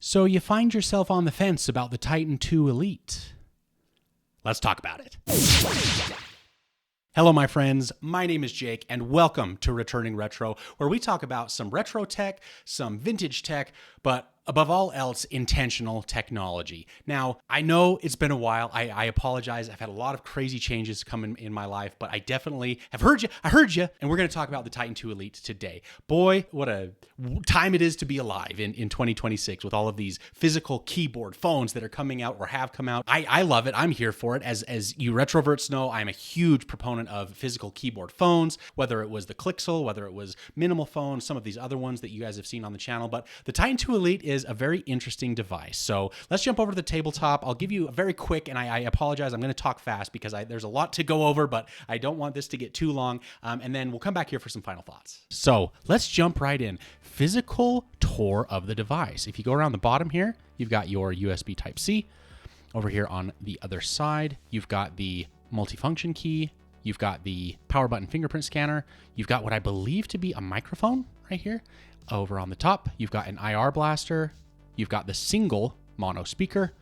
So you find yourself on the fence about the Titan II Elite. Let's talk about it. Hello, my friends. My name is Jake, and welcome to Returning Retro, where we talk about some retro tech, some vintage tech, but above all else, intentional technology. Now, I know it's been a while. I apologize. I've had a lot of crazy changes come in my life, but I definitely have heard you. I heard you, and we're going to talk about the Titan II Elite today. Boy, what a time it is to be alive in 2026 with all of these physical keyboard phones that are coming out or have come out. I love it. I'm here for it. As you retroverts know, I'm a huge proponent of physical keyboard phones, whether it was the Clixel, whether it was minimal phones, some of these other ones that you guys have seen on the channel. But the Titan II Elite is a very interesting device. So let's jump over to the tabletop. I'll give you a very quick, and I apologize, I'm going to talk fast because there's a lot to go over, but I don't want this to get too long. And then we'll come back here for some final thoughts. So let's jump right in. Physical tour of the device. If you go around the bottom here, you've got your USB Type-C. Over here on the other side, you've got the multifunction key. You've got the power button fingerprint scanner. You've got what I believe to be a microphone right here. Over on the top, you've got an IR blaster. You've got the single mono speaker.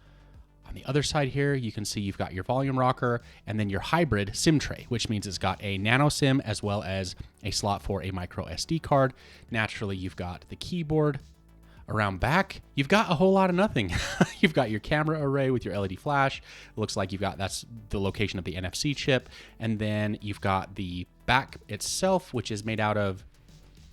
On the other side here, you can see you've got your volume rocker and then your hybrid SIM tray, which means it's got a nano SIM as well as a slot for a micro SD card. Naturally, you've got the keyboard. Around back, you've got a whole lot of nothing. You've got your camera array with your LED flash. It looks like that's the location of the NFC chip. And then you've got the back itself, which is made out of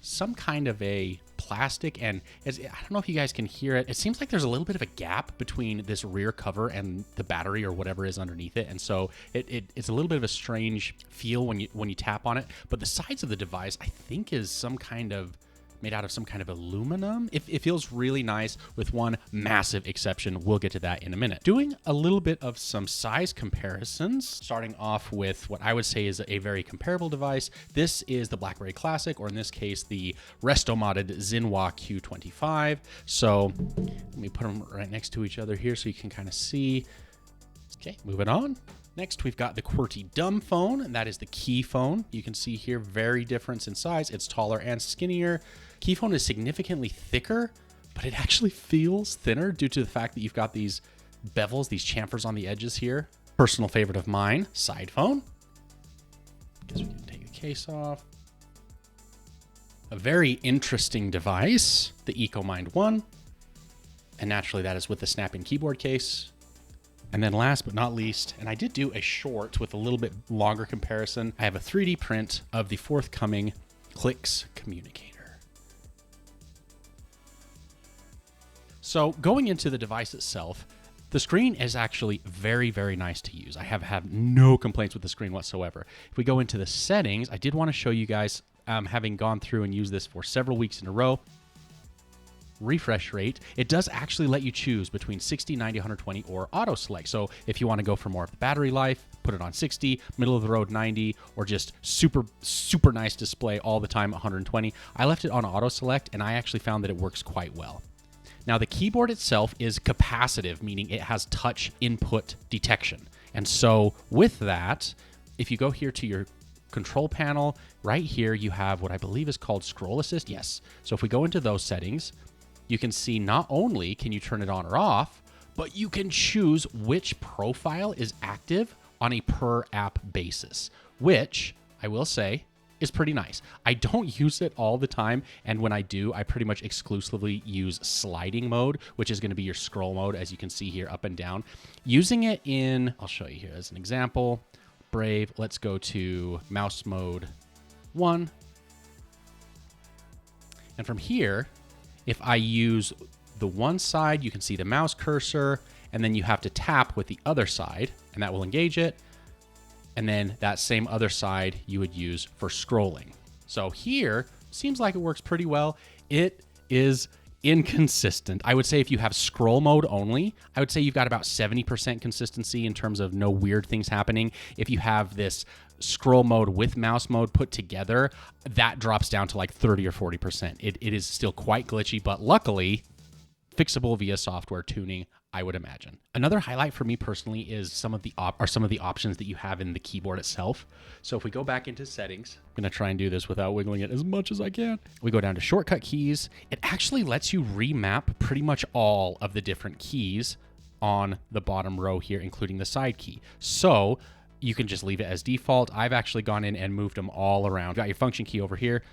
some kind of a plastic. And I don't know if you guys can hear it. It seems like there's a little bit of a gap between this rear cover and the battery or whatever is underneath it. And so it's a little bit of a strange feel when you tap on it. But the sides of the device, I think, is made out of some kind of aluminum. It feels really nice with one massive exception. We'll get to that in a minute. Doing a little bit of some size comparisons, starting off with what I would say is a very comparable device. This is the BlackBerry Classic, or in this case, the resto-modded Zinhua Q25. So let me put them right next to each other here so you can kind of see. Okay, moving on. Next, we've got the QWERTY dumb phone, and that is the key phone. You can see here, very different in size. It's taller and skinnier. Key phone is significantly thicker, but it actually feels thinner due to the fact that you've got these bevels, these chamfers on the edges here. Personal favorite of mine, side phone. Guess we can take the case off. A very interesting device, the EcoMind 1. And naturally, that is with the snap-in keyboard case. And then last but not least, and I did do a short with a little bit longer comparison, I have a 3D print of the forthcoming Clix communicator. So going into the device itself, the screen is actually very, very nice to use. I have had no complaints with the screen whatsoever. If we go into the settings, I did want to show you guys, having gone through and used this for several weeks in a row, refresh rate, it does actually let you choose between 60, 90, 120, or auto select. So if you want to go for more of the battery life, put it on 60, middle of the road 90, or just super, super nice display all the time 120. I left it on auto select, and I actually found that it works quite well. Now, the keyboard itself is capacitive, meaning it has touch input detection. And so with that, if you go here to your control panel, right here, you have what I believe is called scroll assist. Yes. So if we go into those settings, you can see not only can you turn it on or off, but you can choose which profile is active on a per app basis, which I will say is pretty nice. I don't use it all the time, and when I do, I pretty much exclusively use sliding mode, which is going to be your scroll mode, as you can see here, up and down. Using it in, I'll show you here as an example, Brave, let's go to mouse mode 1. And from here, if I use the one side, you can see the mouse cursor, and then you have to tap with the other side, and that will engage it. And then that same other side you would use for scrolling. So here, seems like it works pretty well. It is inconsistent. I would say if you have scroll mode only, I would say you've got about 70% consistency in terms of no weird things happening. If you have this scroll mode with mouse mode put together, that drops down to like 30 or 40%. It is still quite glitchy, but luckily, fixable via software tuning, I would imagine. Another highlight for me personally is some of the options that you have in the keyboard itself. So if we go back into settings, I'm gonna try and do this without wiggling it as much as I can. We go down to shortcut keys. It actually lets you remap pretty much all of the different keys on the bottom row here, including the side key. So you can just leave it as default. I've actually gone in and moved them all around. You've got your function key over here.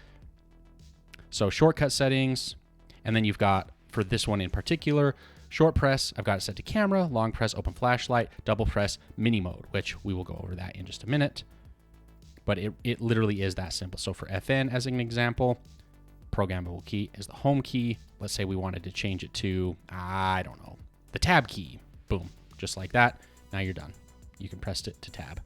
So shortcut settings, and then you've got, for this one in particular, short press, I've got it set to camera, long press, open flashlight, double press, mini mode, which we will go over that in just a minute. But it literally is that simple. So for FN, as an example, programmable key is the home key. Let's say we wanted to change it to, I don't know, the tab key. Boom, just like that. Now you're done. You can press it to tab.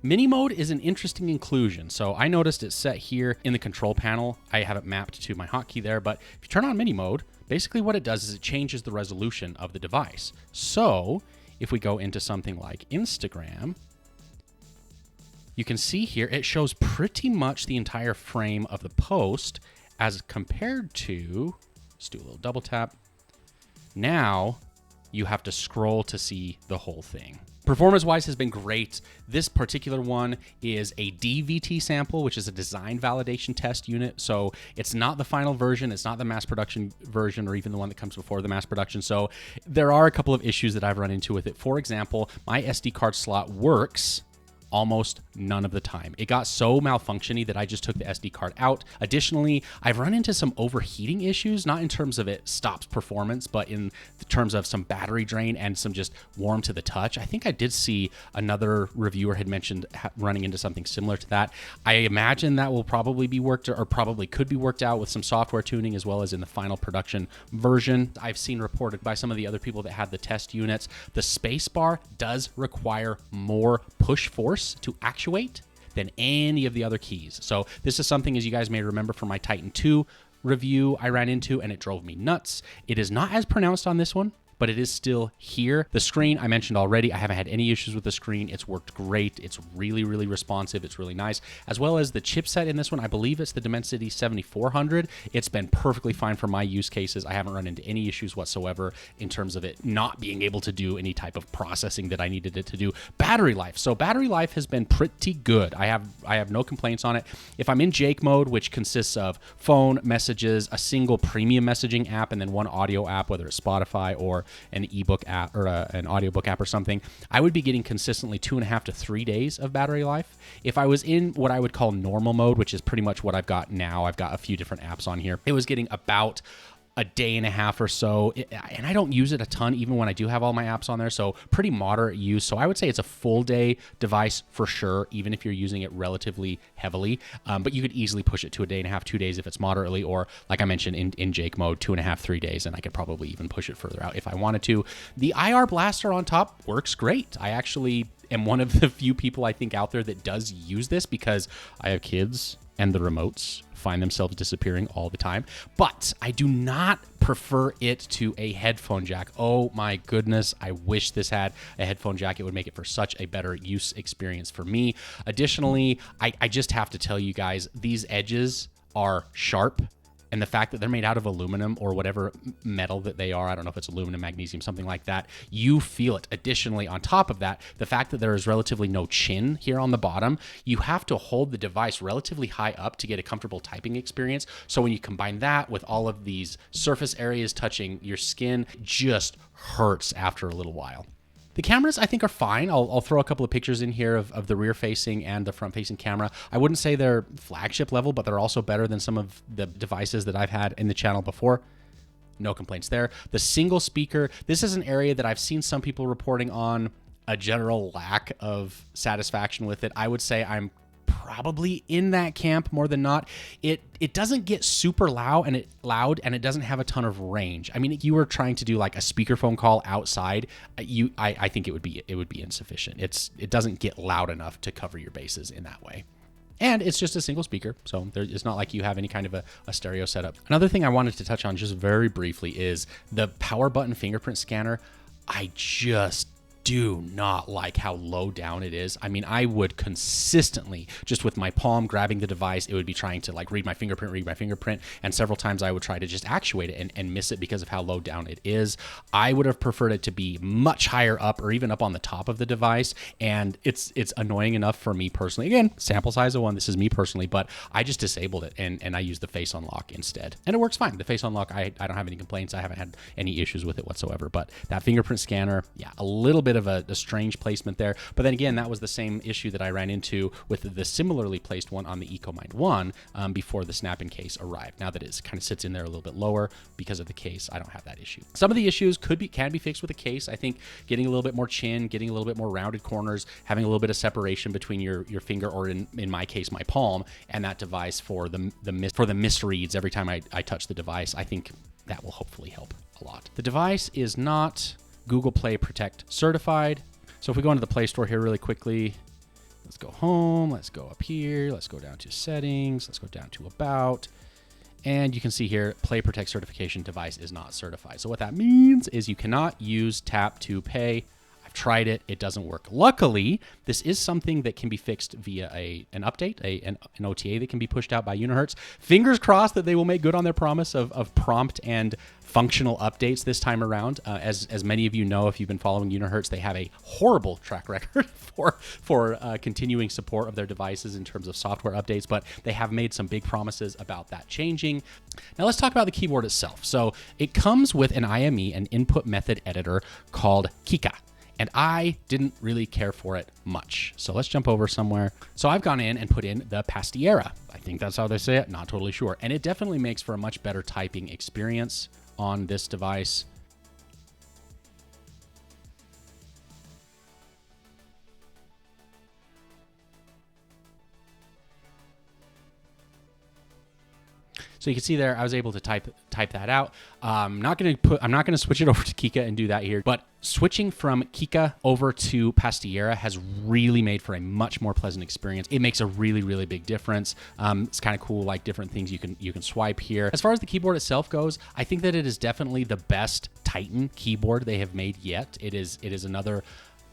Mini mode is an interesting inclusion. So I noticed it's set here in the control panel. I have it mapped to my hotkey there, but if you turn on mini mode, basically what it does is it changes the resolution of the device. So if we go into something like Instagram, you can see here it shows pretty much the entire frame of the post as compared to, let's do a little double tap. Now you have to scroll to see the whole thing. Performance-wise has been great. This particular one is a DVT sample, which is a design validation test unit. So it's not the final version. It's not the mass production version or even the one that comes before the mass production. So there are a couple of issues that I've run into with it. For example, my SD card slot works almost none of the time. It got so malfunctiony that I just took the SD card out. Additionally, I've run into some overheating issues, not in terms of it stops performance, but in terms of some battery drain and some just warm to the touch. I think I did see another reviewer had mentioned running into something similar to that. I imagine that will probably be worked, or probably could be worked out with some software tuning as well as in the final production version. I've seen reported by some of the other people that had the test units, the spacebar does require more push force to actuate than any of the other keys. So this is something, as you guys may remember from my Titan 2 review, I ran into and it drove me nuts. It is not as pronounced on this one, but it is still here. The screen, I mentioned already, I haven't had any issues with the screen. It's worked great. It's really, really responsive. It's really nice. As well as the chipset in this one, I believe it's the Dimensity 7400. It's been perfectly fine for my use cases. I haven't run into any issues whatsoever in terms of it not being able to do any type of processing that I needed it to do. Battery life. So battery life has been pretty good. I have no complaints on it. If I'm in Jake mode, which consists of phone, messages, a single premium messaging app, and then one audio app, whether it's Spotify or an ebook app or an audiobook app or something, I would be getting consistently 2.5 to 3 days of battery life. If I was in what I would call normal mode, which is pretty much what I've got now, I've got a few different apps on here, it was getting about a day and a half or so, and I don't use it a ton even when I do have all my apps on there, so pretty moderate use. So I would say it's a full day device for sure, even if you're using it relatively heavily, but you could easily push it to a day and a half, 2 days if it's moderately, or like I mentioned in Jake mode, 2.5, 3 days, and I could probably even push it further out if I wanted to. The IR blaster on top works great. I actually am one of the few people I think out there that does use this because I have kids and the remotes find themselves disappearing all the time. But I do not prefer it to a headphone jack. Oh my goodness, I wish this had a headphone jack. It would make it for such a better use experience for me. Additionally, I just have to tell you guys, these edges are sharp. And the fact that they're made out of aluminum or whatever metal that they are, I don't know if it's aluminum, magnesium, something like that, you feel it. Additionally, on top of that, the fact that there is relatively no chin here on the bottom, you have to hold the device relatively high up to get a comfortable typing experience. So when you combine that with all of these surface areas touching your skin, it just hurts after a little while. The cameras, I think, are fine. I'll throw a couple of pictures in here of the rear-facing and the front-facing camera. I wouldn't say they're flagship level, but they're also better than some of the devices that I've had in the channel before. No complaints there. The single speaker, this is an area that I've seen some people reporting on a general lack of satisfaction with it. I would say I'm probably in that camp more than not. It doesn't get super loud and it doesn't have a ton of range. I mean, if you were trying to do like a speakerphone call outside, I think it would be insufficient. It doesn't get loud enough to cover your bases in that way. And it's just a single speaker, so it's not like you have any kind of a stereo setup. Another thing I wanted to touch on just very briefly is the power button fingerprint scanner. I just do not like how low down it is. I mean, I would consistently, just with my palm grabbing the device, it would be trying to like read my fingerprint, and several times I would try to just actuate it and miss it because of how low down it is. I would have preferred it to be much higher up or even up on the top of the device, and it's annoying enough for me personally. Again, sample size of 1, this is me personally, but I just disabled it and I used the face unlock instead. And it works fine. The face unlock, I don't have any complaints. I haven't had any issues with it whatsoever, but that fingerprint scanner, yeah, a little bit of a strange placement there. But then again, that was the same issue that I ran into with the similarly placed one on the EcoMind 1 before the snap-in case arrived. Now that it kind of sits in there a little bit lower because of the case, I don't have that issue. Some of the issues can be fixed with a case. I think getting a little bit more chin, getting a little bit more rounded corners, having a little bit of separation between your finger, or in my case, my palm, and that device for the misreads every time I touch the device. I think that will hopefully help a lot. The device is not Google Play Protect certified. So if we go into the Play Store here really quickly, let's go home, let's go up here, let's go down to settings, let's go down to about, and you can see here, Play Protect certification device is not certified. So what that means is you cannot use Tap to Pay. I've tried it, it doesn't work. Luckily, this is something that can be fixed via an update, an OTA that can be pushed out by Unihertz. Fingers crossed that they will make good on their promise of prompt and functional updates this time around. As many of you know, if you've been following Unihertz, they have a horrible track record for continuing support of their devices in terms of software updates, but they have made some big promises about that changing. Now let's talk about the keyboard itself. So it comes with an IME, an input method editor called Kika. And I didn't really care for it much. So let's jump over somewhere. So I've gone in and put in the Pastiera. I think that's how they say it, not totally sure. And it definitely makes for a much better typing experience on this device. So you can see there, I was able to type that out. I'm not going to switch it over to Kika and do that here, but switching from Kika over to Pastiera has really made for a much more pleasant experience. It makes a really, really big difference. It's kind of cool, like different things you can swipe here. As far as the keyboard itself goes, I think that it is definitely the best Titan keyboard they have made yet. It is another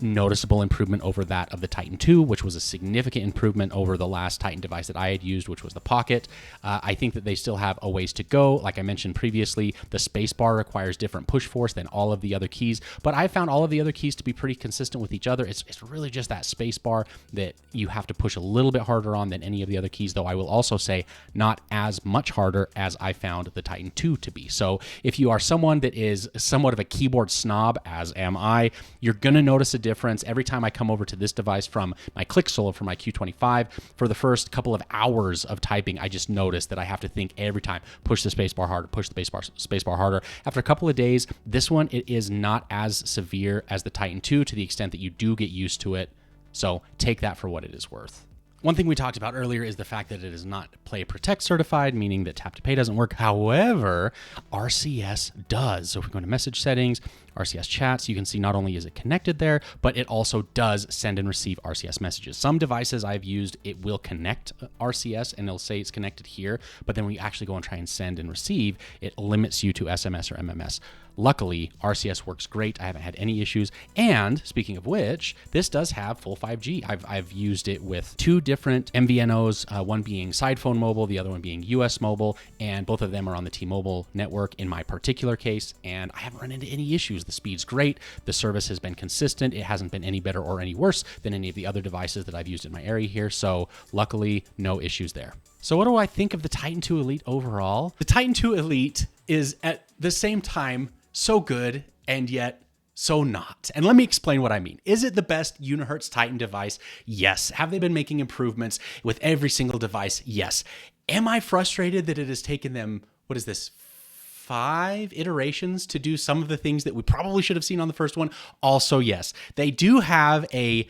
noticeable improvement over that of the Titan 2, which was a significant improvement over the last Titan device that I had used, which was the Pocket. I think that they still have a ways to go. Like I mentioned previously, the spacebar requires different push force than all of the other keys, but I found all of the other keys to be pretty consistent with each other. It's really just that spacebar that you have to push a little bit harder on than any of the other keys, though I will also say not as much harder as I found the Titan 2 to be. So if you are someone that is somewhat of a keyboard snob, as am I, you're going to notice a difference every time I come over to this device from my Click Solo for my Q25. For the first couple of hours of typing, I just noticed that I have to think every time, push the spacebar harder, push the spacebar harder. After a couple of days, this one, it is not as severe as the Titan 2 to the extent that you do get used to it. So take that for what it is worth. One thing we talked about earlier is the fact that it is not Play Protect certified, meaning that Tap to Pay doesn't work. However, RCS does. So if we go into message settings, RCS chats, you can see not only is it connected there, but it also does send and receive RCS messages. Some devices I've used, it will connect RCS and it'll say it's connected here, but then when you actually go and try and send and receive, it limits you to SMS or MMS. Luckily, RCS works great. I haven't had any issues. And speaking of which, this does have full 5G. I've used it with two different MVNOs, one being Sidephone Mobile, the other one being US Mobile, and both of them are on the T-Mobile network in my particular case, and I haven't run into any issues. The speed's great. The service has been consistent. It hasn't been any better or any worse than any of the other devices that I've used in my area here, so luckily, no issues there. So what do I think of the Titan 2 Elite overall? The Titan 2 Elite is at the same time so good and yet so not. And let me explain what I mean. Is it the best Unihertz Titan device? Yes. Have they been making improvements with every single device? Yes. Am I frustrated that it has taken them, 5 iterations to do some of the things that we probably should have seen on the first one? Also, yes. They do have a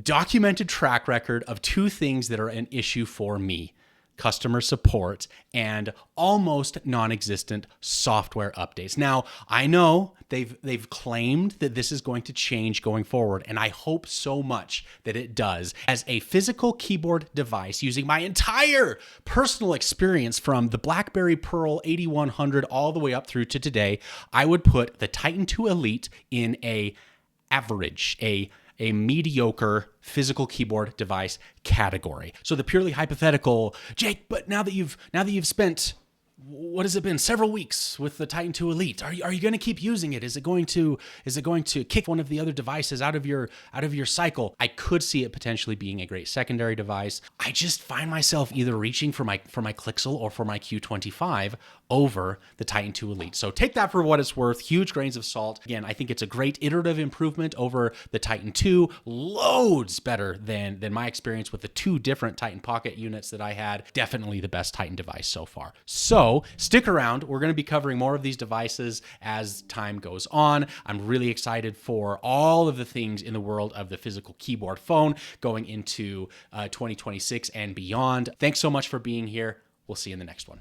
documented track record of two things that are an issue for me: customer support and almost non-existent software updates. Now, I know they've claimed that this is going to change going forward, and I hope so much that it does. As a physical keyboard device, using my entire personal experience from the BlackBerry Pearl 8100 all the way up through to today, I would put the Titan 2 Elite in a average, a mediocre physical keyboard device category. So the purely hypothetical, Jake, but now that you've spent, what has it been, several weeks with the Titan 2 Elite, are you going to keep using it? Is it going to kick one of the other devices out of your cycle? I could see it potentially being a great secondary device. I just find myself either reaching for my Clixel or for my Q25 over the Titan 2 Elite. So take that for what it's worth. Huge grains of salt. Again, I think it's a great iterative improvement over the Titan 2. Loads better than my experience with the two different Titan Pocket units that I had. Definitely the best Titan device so far. So stick around. We're going to be covering more of these devices as time goes on. I'm really excited for all of the things in the world of the physical keyboard phone going into 2026 and beyond. Thanks so much for being here. We'll see you in the next one.